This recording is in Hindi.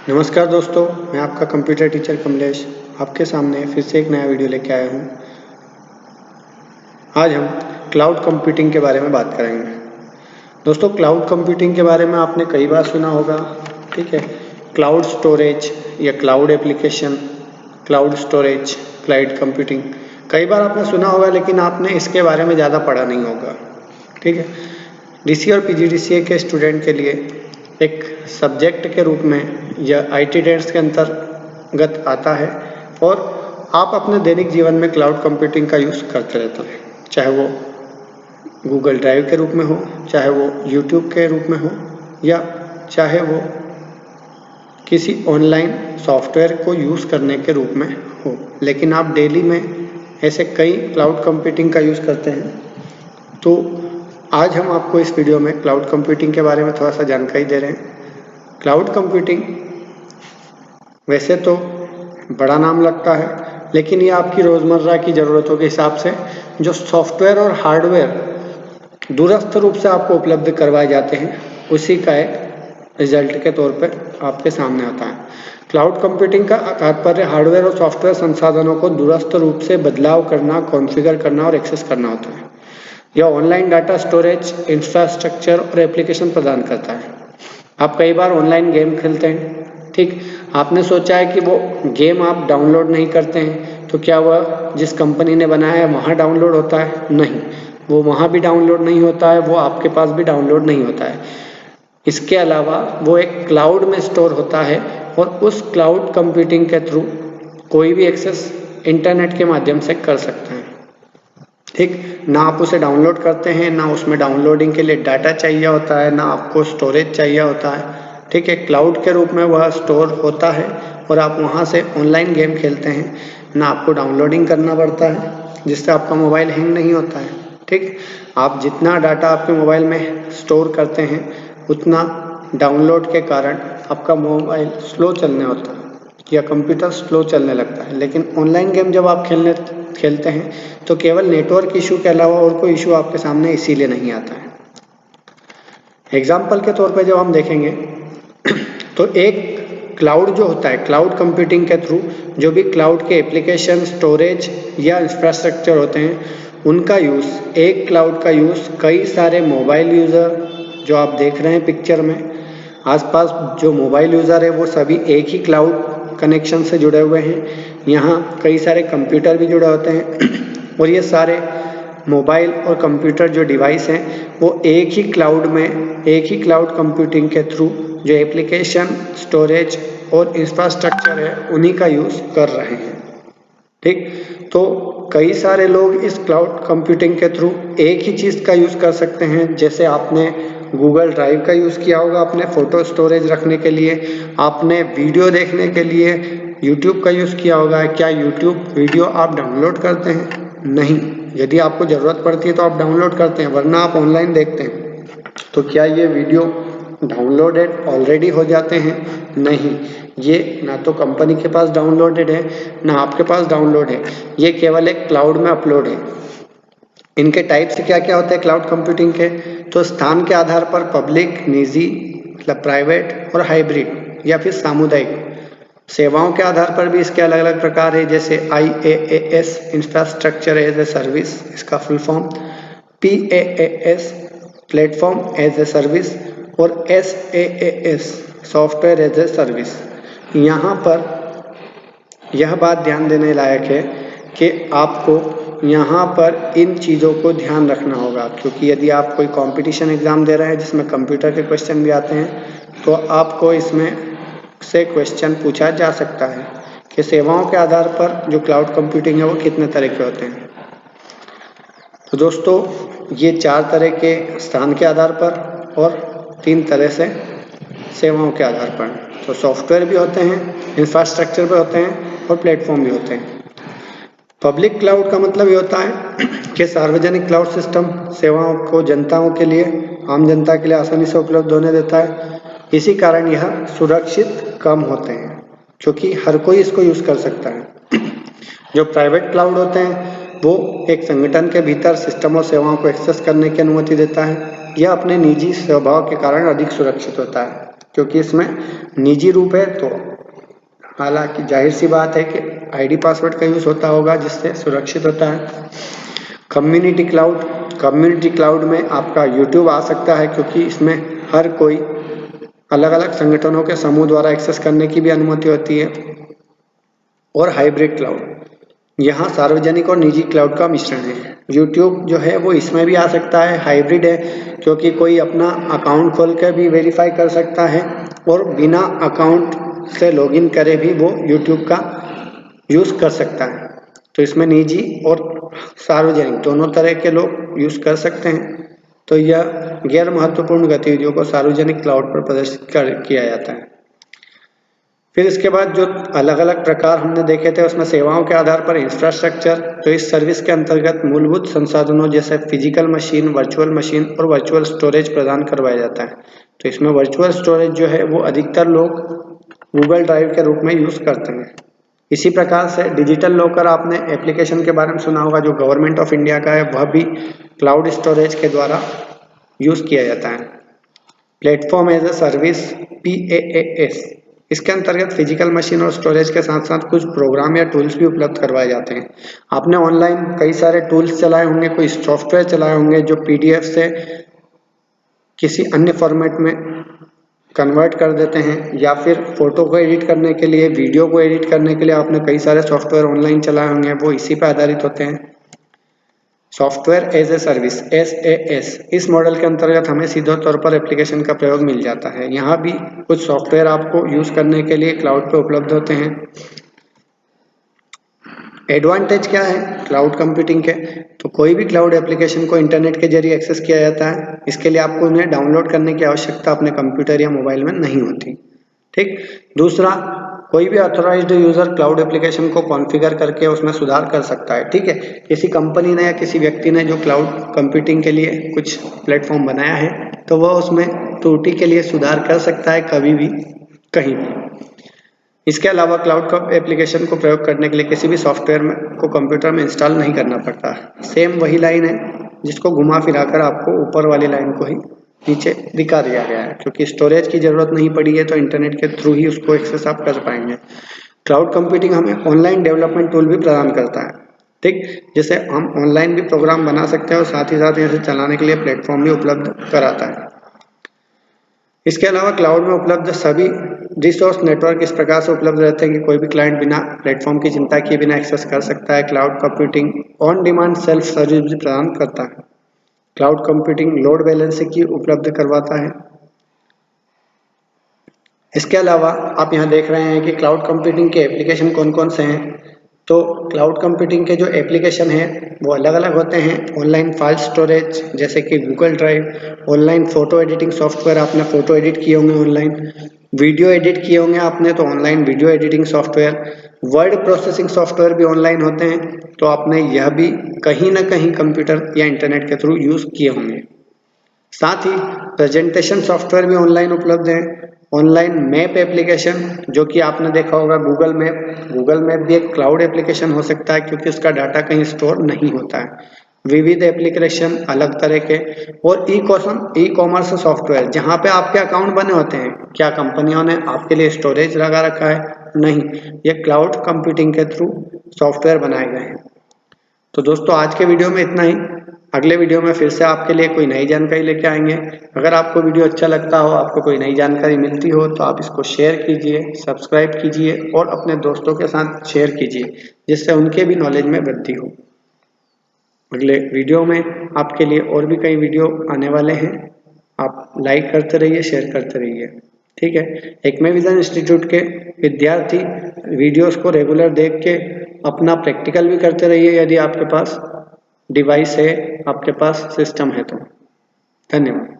नमस्कार दोस्तों, मैं आपका कंप्यूटर टीचर कमलेश आपके सामने फिर से एक नया वीडियो लेके आया हूँ। आज हम क्लाउड कंप्यूटिंग के बारे में बात करेंगे। दोस्तों, क्लाउड कंप्यूटिंग के बारे में आपने कई बार सुना होगा, ठीक है। क्लाउड स्टोरेज या cloud application, cloud storage, cloud computing कई बार आपने सुना होगा, लेकिन आपने इसके बारे में ज़्यादा पढ़ा नहीं होगा, ठीक है। डीसी और पीजीडीसीए के स्टूडेंट के लिए एक सब्जेक्ट के रूप में यह आईटी ट्रेड्स के अंतर्गत आता है और आप अपने दैनिक जीवन में क्लाउड कंप्यूटिंग का यूज़ करते रहते हैं, चाहे वो गूगल ड्राइव के रूप में हो, चाहे वो यूट्यूब के रूप में हो, या चाहे वो किसी ऑनलाइन सॉफ्टवेयर को यूज़ करने के रूप में हो। लेकिन आप डेली में ऐसे कई क्लाउड कंप्यूटिंग का यूज़ करते हैं। तो आज हम आपको इस वीडियो में क्लाउड कंप्यूटिंग के बारे में थोड़ा सा जानकारी दे रहे हैं। क्लाउड कंप्यूटिंग वैसे तो बड़ा नाम लगता है, लेकिन ये आपकी रोज़मर्रा की ज़रूरतों के हिसाब से जो सॉफ्टवेयर और हार्डवेयर दूरस्थ रूप से आपको उपलब्ध करवाए जाते हैं, उसी का एक रिजल्ट के तौर पर आपके सामने आता है। क्लाउड कंप्यूटिंग का तात्पर्य हार्डवेयर और सॉफ्टवेयर संसाधनों को दूरस्थ रूप से बदलाव करना, कॉन्फ़िगर करना और एक्सेस करना होता है। यह ऑनलाइन डाटा स्टोरेज, इंफ्रास्ट्रक्चर और एप्लीकेशन प्रदान करता है। आप कई बार ऑनलाइन गेम खेलते हैं, ठीक। आपने सोचा है कि वो गेम आप डाउनलोड नहीं करते हैं, तो क्या वह जिस कंपनी ने बनाया है वहाँ डाउनलोड होता है? नहीं, वो वहाँ भी डाउनलोड नहीं होता है, वो आपके पास भी डाउनलोड नहीं होता है। इसके अलावा वो एक क्लाउड में स्टोर होता है और उस क्लाउड कंप्यूटिंग के थ्रू कोई भी एक्सेस इंटरनेट के माध्यम से कर सकते हैं, ठीक। ना आप उसे डाउनलोड करते हैं, ना उसमें डाउनलोडिंग के लिए डाटा चाहिए होता है, ना आपको स्टोरेज चाहिए होता है, ठीक है। क्लाउड के रूप में वह स्टोर होता है और आप वहाँ से ऑनलाइन गेम खेलते हैं। ना आपको डाउनलोडिंग करना पड़ता है, जिससे आपका मोबाइल हैंग नहीं होता है, ठीक। आप जितना डाटा आपके मोबाइल में स्टोर करते हैं, उतना डाउनलोड के कारण आपका मोबाइल स्लो चलने होता है या कंप्यूटर स्लो चलने लगता है। लेकिन ऑनलाइन गेम जब आप खेलते हैं तो केवल नेटवर्क इशू के अलावा और कोई इशू आपके सामने इसीलिए नहीं आता है। एग्जाम्पल के तौर पे जब हम देखेंगे तो एक क्लाउड जो होता है, क्लाउड कंप्यूटिंग के थ्रू जो भी क्लाउड के एप्लीकेशन, स्टोरेज या इंफ्रास्ट्रक्चर होते हैं, उनका यूज़, एक क्लाउड का यूज़ कई सारे मोबाइल यूज़र जो आप देख रहे हैं पिक्चर में, आसपास जो मोबाइल यूज़र है वो सभी एक ही क्लाउड कनेक्शन से जुड़े हुए हैं। यहाँ कई सारे कंप्यूटर भी जुड़े होते हैं और ये सारे मोबाइल और कंप्यूटर जो डिवाइस हैं वो एक ही क्लाउड में, एक ही क्लाउड कंप्यूटिंग के थ्रू जो एप्लीकेशन, स्टोरेज और इंफ्रास्ट्रक्चर है उन्हीं का यूज़ कर रहे हैं, ठीक। तो कई सारे लोग इस क्लाउड कंप्यूटिंग के थ्रू एक ही चीज़ का यूज़ कर सकते हैं। जैसे आपने गूगल ड्राइव का यूज़ किया होगा अपने फ़ोटो स्टोरेज रखने के लिए, आपने वीडियो देखने के लिए यूट्यूब का यूज़ किया होगा। क्या यूट्यूब वीडियो आप डाउनलोड करते हैं? नहीं। यदि आपको ज़रूरत पड़ती है तो आप डाउनलोड करते हैं, वरना आप ऑनलाइन देखते हैं। तो क्या ये वीडियो डाउनलोडेड ऑलरेडी हो जाते हैं? नहीं, ये ना तो कंपनी के पास डाउनलोडेड है, ना आपके पास डाउनलोड है, ये केवल एक क्लाउड में अपलोड है। इनके टाइप्स क्या क्या होते हैं क्लाउड कंप्यूटिंग के? तो स्थान के आधार पर पब्लिक, निजी, मतलब प्राइवेट और हाइब्रिड या फिर सामुदायिक। सेवाओं के आधार पर भी इसके अलग अलग प्रकार है, जैसे IaaS, infrastructure as a service, इसका full form, PaaS, platform as a service, और SaaS, software as a service. यहाँ पर यह बात ध्यान देने लायक है कि आपको यहाँ पर इन चीज़ों को ध्यान रखना होगा, क्योंकि यदि आप कोई कंपटीशन एग्ज़ाम दे रहे हैं जिसमें कंप्यूटर के क्वेश्चन भी आते हैं, तो आपको इसमें से क्वेश्चन पूछा जा सकता है कि सेवाओं के आधार पर जो क्लाउड कंप्यूटिंग है वो कितने तरह के होते हैं। तो दोस्तों, ये 4 तरह के स्थान के आधार पर और 3 तरह से सेवाओं के आधार पर। तो सॉफ्टवेयर भी होते हैं, इंफ्रास्ट्रक्चर भी होते हैं और प्लेटफॉर्म भी होते हैं। पब्लिक क्लाउड का मतलब ये होता है कि सार्वजनिक क्लाउड सिस्टम सेवाओं को जनताओं के लिए, आम जनता के लिए आसानी से उपलब्ध होने देता है। इसी कारण यह सुरक्षित कम होते हैं, क्योंकि हर कोई इसको यूज़ कर सकता है। जो प्राइवेट क्लाउड होते हैं वो एक संगठन के भीतर सिस्टम और सेवाओं को एक्सेस करने की अनुमति देता है। यह अपने निजी स्वभाव के कारण अधिक सुरक्षित होता है। क्योंकि इसमें निजी रूप है, तो हालांकि जाहिर सी बात है कि आईडी पासवर्ड का यूज होता होगा जिससे सुरक्षित होता है। कम्युनिटी क्लाउड में आपका यूट्यूब आ सकता है, क्योंकि इसमें हर कोई अलग अलग संगठनों के समूह द्वारा एक्सेस करने की भी अनुमति होती है। और हाइब्रिड क्लाउड, यहाँ सार्वजनिक और निजी क्लाउड का मिश्रण है। यूट्यूब जो है वो इसमें भी आ सकता है, हाइब्रिड है, क्योंकि कोई अपना अकाउंट खोल कर भी वेरीफाई कर सकता है और बिना अकाउंट से लॉगिन करे भी वो यूट्यूब का यूज़ कर सकता है। तो इसमें निजी और सार्वजनिक दोनों तरह के लोग यूज़ कर सकते हैं। तो यह गैर महत्वपूर्ण गतिविधियों को सार्वजनिक क्लाउड पर प्रदर्शित किया जाता है। फिर इसके बाद जो अलग अलग प्रकार हमने देखे थे उसमें सेवाओं के आधार पर इंफ्रास्ट्रक्चर, तो इस सर्विस के अंतर्गत मूलभूत संसाधनों जैसे फिजिकल मशीन, वर्चुअल मशीन और वर्चुअल स्टोरेज प्रदान करवाया जाता है। तो इसमें वर्चुअल स्टोरेज जो है वो अधिकतर लोग गूगल ड्राइव के रूप में यूज़ करते हैं। इसी प्रकार से डिजिटल लॉकर आपने एप्लीकेशन के बारे में सुना होगा, जो गवर्नमेंट ऑफ इंडिया का है, वह भी क्लाउड स्टोरेज के द्वारा यूज़ किया जाता है। Platform as a service PaaS, इसके अंतर्गत फिजिकल मशीन और स्टोरेज के साथ साथ कुछ प्रोग्राम या टूल्स भी उपलब्ध करवाए जाते हैं। आपने ऑनलाइन कई सारे टूल्स चलाए होंगे, कोई सॉफ्टवेयर चलाए होंगे जो PDF से किसी अन्य फॉर्मेट में कन्वर्ट कर देते हैं, या फिर फोटो को एडिट करने के लिए, वीडियो को एडिट करने के लिए आपने कई सारे सॉफ्टवेयर ऑनलाइन चलाए होंगे, वो इसी पर आधारित होते हैं। Software as a service SAS, इस मॉडल के अंतर्गत हमें सीधे तौर पर एप्लीकेशन का प्रयोग मिल जाता है। यहाँ भी कुछ सॉफ्टवेयर आपको यूज करने के लिए क्लाउड पे उपलब्ध होते हैं। एडवांटेज क्या है क्लाउड कंप्यूटिंग के, तो कोई भी क्लाउड एप्लीकेशन को इंटरनेट के जरिए एक्सेस किया जाता है। इसके लिए आपको उन्हें डाउनलोड करने की आवश्यकता अपने कंप्यूटर या मोबाइल में नहीं होती। ठीक। दूसरा, कोई भी ऑथराइज्ड यूजर क्लाउड एप्लीकेशन को कॉन्फ़िगर करके उसमें सुधार कर सकता है। ठीक है, किसी कंपनी ने या किसी व्यक्ति ने जो क्लाउड कंप्यूटिंग के लिए कुछ प्लेटफॉर्म बनाया है, तो वह उसमें त्रुटि के लिए सुधार कर सकता है कभी भी, कहीं भी। इसके अलावा क्लाउड एप्लीकेशन को प्रयोग करने के लिए किसी भी सॉफ्टवेयर को कंप्यूटर में इंस्टॉल नहीं करना पड़ता। सेम वही लाइन है जिसको घुमा फिराकर आपको ऊपर वाली लाइन को ही नीचे दिखा दिया गया है, क्योंकि स्टोरेज की जरूरत नहीं पड़ी है, तो इंटरनेट के थ्रू ही उसको एक्सेस आप कर पाएंगे। क्लाउड कंप्यूटिंग हमें ऑनलाइन डेवलपमेंट टूल भी प्रदान करता है। ठीक, जैसे हम ऑनलाइन भी प्रोग्राम बना सकते हैं और साथ ही साथ इसे चलाने के लिए प्लेटफॉर्म भी उपलब्ध कराता है। इसके अलावा क्लाउड में उपलब्ध सभी रिसोर्स नेटवर्क इस प्रकार से उपलब्ध रहते हैं कि कोई भी क्लाइंट बिना प्लेटफॉर्म की चिंता किए बिना एक्सेस कर सकता है। Cloud computing on demand self service भी प्रदान करता है। क्लाउड कंप्यूटिंग लोड बैलेंसिंग की उपलब्ध करवाता है। इसके अलावा आप यहाँ देख रहे हैं कि क्लाउड कंप्यूटिंग के एप्लीकेशन कौन कौन से हैं। तो क्लाउड कंप्यूटिंग के जो एप्लीकेशन हैं वो अलग अलग होते हैं। ऑनलाइन फाइल स्टोरेज जैसे कि Google drive, online photo editing software, आपने फोटो एडिट किए होंगे ऑनलाइन, वीडियो एडिट किए होंगे आपने तो online video editing software, word processing software भी ऑनलाइन होते हैं, तो आपने यह भी कहीं ना कहीं कंप्यूटर या इंटरनेट के थ्रू यूज किए होंगे। साथ ही प्रेजेंटेशन सॉफ्टवेयर भी ऑनलाइन उपलब्ध है। ऑनलाइन मैप एप्लीकेशन, जो कि आपने देखा होगा गूगल मैप भी एक क्लाउड एप्लीकेशन हो सकता है, क्योंकि उसका डाटा कहीं स्टोर नहीं होता है। विविध एप्लीकेशन अलग तरह के, और ई कॉमर्स सॉफ्टवेयर, जहाँ पे आपके अकाउंट बने होते हैं, क्या कंपनियों ने आपके लिए स्टोरेज लगा रखा है? नहीं, ये क्लाउड कंप्यूटिंग के थ्रू सॉफ्टवेयर बनाए गए हैं। तो दोस्तों आज के वीडियो में इतना ही। अगले वीडियो में फिर से आपके लिए कोई नई जानकारी लेके आएंगे। अगर आपको वीडियो अच्छा लगता हो, आपको कोई नई जानकारी मिलती हो, तो आप इसको शेयर कीजिए, सब्सक्राइब कीजिए और अपने दोस्तों के साथ शेयर कीजिए, जिससे उनके भी नॉलेज में वृद्धि हो। अगले वीडियो में आपके लिए और भी कई वीडियो आने वाले हैं। आप लाइक करते रहिए, शेयर करते रहिए। ठीक है, एक्मे विजन इंस्टीट्यूट के विद्यार्थी वीडियोस को रेगुलर देख के अपना प्रैक्टिकल भी करते रहिए, यदि आपके पास डिवाइस है, आपके पास सिस्टम है तो। धन्यवाद।